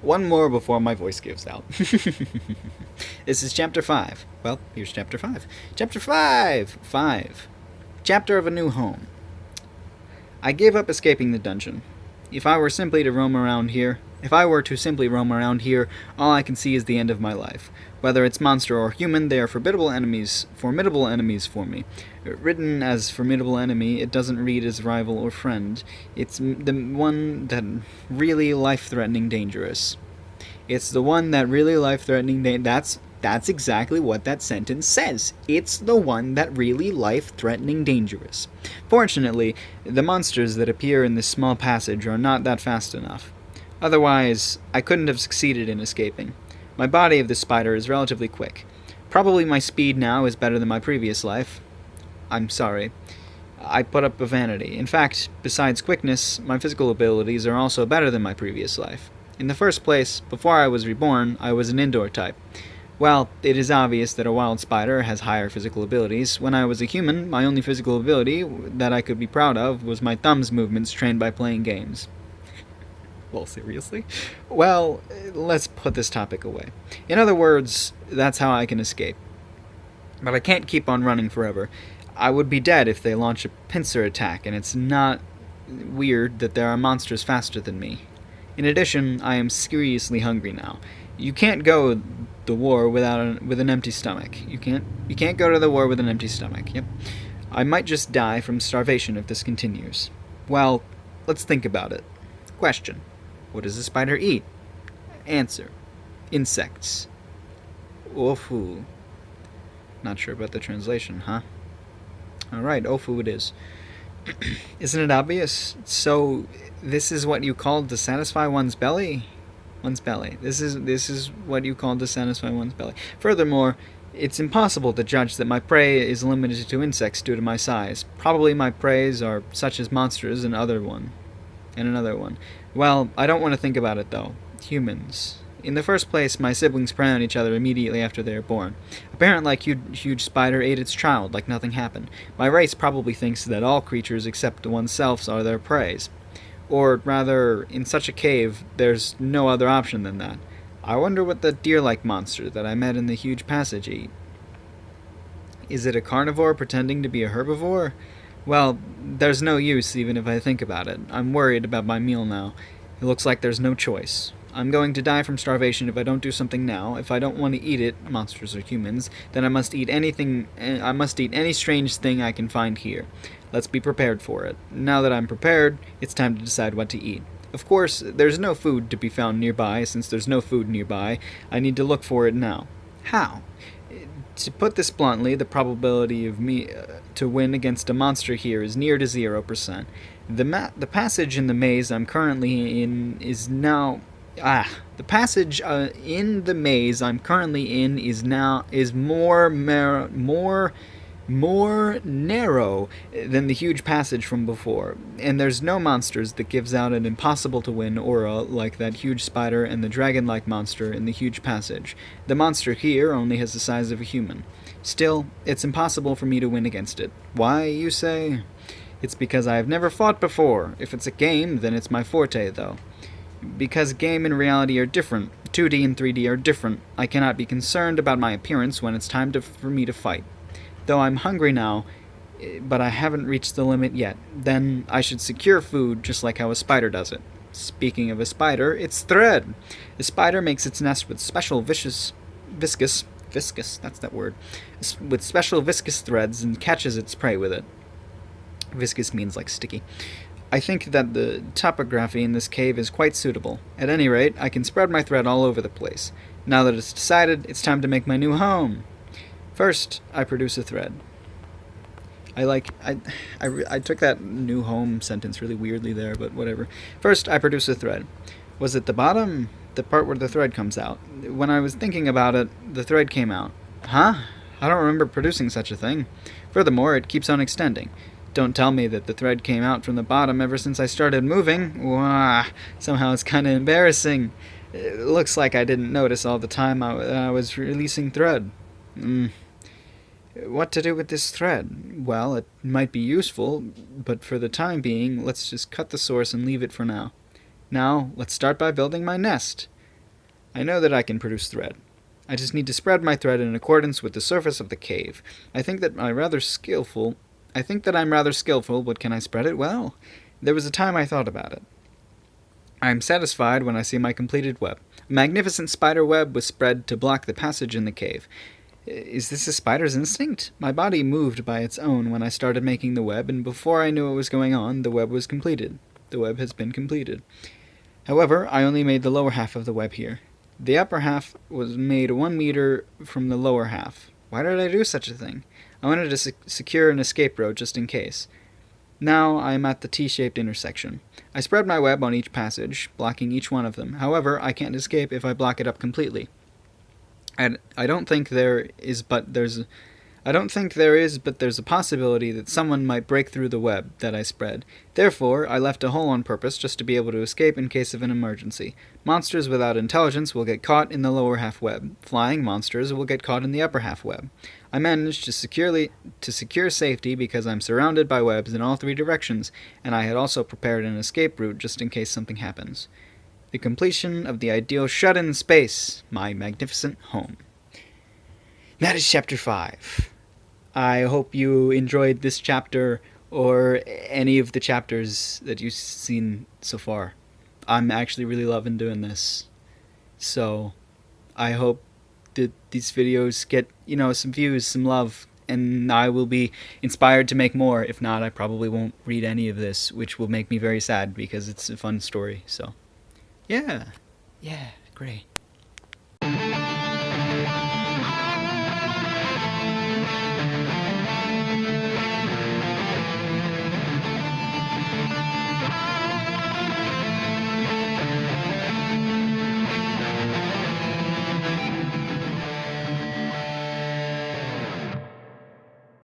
One more before my voice gives out. This is chapter 5. Well, here's chapter 5. Chapter 5! 5. Chapter of a New Home. I gave up escaping the dungeon. If I were to simply roam around here, all I can see is the end of my life. Whether it's monster or human, they are formidable enemies for me. Written as formidable enemy, it doesn't read as rival or friend. It's the one that really life-threatening dangerous. It's the one that really life-threatening That's exactly what that sentence says. It's the one that really life-threatening dangerous. Fortunately, the monsters that appear in this small passage are not that fast enough. Otherwise, I couldn't have succeeded in escaping. My body of this spider is relatively quick. Probably my speed now is better than my previous life. I'm sorry. I put up a vanity. In fact, besides quickness, my physical abilities are also better than my previous life. In the first place, before I was reborn, I was an indoor type. Well, it is obvious that a wild spider has higher physical abilities. When I was a human, my only physical ability that I could be proud of was my thumb's movements trained by playing games. Well, seriously? Well, let's put this topic away. In other words, that's how I can escape. But I can't keep on running forever. I would be dead if they launch a pincer attack, and it's not weird that there are monsters faster than me. In addition, I am seriously hungry now. You can't go the war with an empty stomach. You can't go to the war with an empty stomach. Yep. I might just die from starvation if this continues. Well, let's think about it. Question. What does a spider eat? Answer. Insects. Ofu. Not sure about the translation, huh? Alright, Ofu it is. Isn't it obvious? So, this is what you call to satisfy one's belly? One's belly. This is what you call to satisfy one's belly. Furthermore, it's impossible to judge that my prey is limited to insects due to my size. Probably my preys are such as monsters and another one. Well, I don't want to think about it though. Humans. In the first place, my siblings prey on each other immediately after they are born. A parent like huge spider ate its child like nothing happened. My race probably thinks that all creatures except oneself are their preys. Or rather, in such a cave, there's no other option than that. I wonder what the deer-like monster that I met in the huge passage ate. Is it a carnivore pretending to be a herbivore? Well, there's no use even if I think about it. I'm worried about my meal now. It looks like there's no choice. I'm going to die from starvation if I don't do something now. If I don't want to eat it, monsters or humans, then I must eat any strange thing I can find here. Let's be prepared for it. Now that I'm prepared, it's time to decide what to eat. Of course, there's no food to be found nearby. Since there's no food nearby, I need to look for it now. How? To put this bluntly, the probability of me to win against a monster here is near to 0%. The passage in the maze I'm currently in is now... the passage in the maze I'm currently in is more narrow than the huge passage from before, and there's no monsters that gives out an impossible-to-win aura like that huge spider and the dragon-like monster in the huge passage. The monster here only has the size of a human. Still, it's impossible for me to win against it. Why, you say? It's because I have never fought before. If it's a game, then it's my forte, though. Because game and reality are different. 2D and 3D are different. I cannot be concerned about my appearance when it's time for me to fight. Though I'm hungry now, but I haven't reached the limit yet. Then I should secure food just like how a spider does it. Speaking of a spider, it's thread. The spider makes its nest with special viscous, that's that word, with special viscous threads and catches its prey with it. Viscous means like sticky. I think that the topography in this cave is quite suitable. At any rate, I can spread my thread all over the place. Now that it's decided, it's time to make my new home. First, I produce a thread. I took that new home sentence really weirdly there, but whatever. First, I produce a thread. Was it the bottom? The part where the thread comes out. When I was thinking about it, the thread came out. Huh? I don't remember producing such a thing. Furthermore, it keeps on extending. Don't tell me that the thread came out from the bottom ever since I started moving. Wah, somehow it's kind of embarrassing. It looks like I didn't notice all the time I was releasing thread. What to do with this thread? Well, it might be useful, but for the time being, let's just cut the source and leave it for now. Now, let's start by building my nest. I know that I can produce thread. I just need to spread my thread in accordance with the surface of the cave. I think that I'm rather skillful, but can I spread it well? There was a time I thought about it. I am satisfied when I see my completed web. A magnificent spider web was spread to block the passage in the cave. Is this a spider's instinct? My body moved by its own when I started making the web, and before I knew what was going on, the web was completed. The web has been completed. However, I only made the lower half of the web here. The upper half was made 1 meter from the lower half. Why did I do such a thing? I wanted to secure an escape road just in case. Now I am at the T-shaped intersection. I spread my web on each passage, blocking each one of them. However, I can't escape if I block it up completely. I don't think there is, but there's a possibility that someone might break through the web that I spread. Therefore, I left a hole on purpose just to be able to escape in case of an emergency. Monsters without intelligence will get caught in the lower half web. Flying monsters will get caught in the upper half web. I managed to secure safety because I'm surrounded by webs in all 3 directions, and I had also prepared an escape route just in case something happens. The completion of the ideal shut-in space, my magnificent home. That is chapter 5. I hope you enjoyed this chapter or any of the chapters that you've seen so far. I'm actually really loving doing this. So I hope that these videos get, some views, some love, and I will be inspired to make more. If not, I probably won't read any of this, which will make me very sad because it's a fun story. So, yeah, great.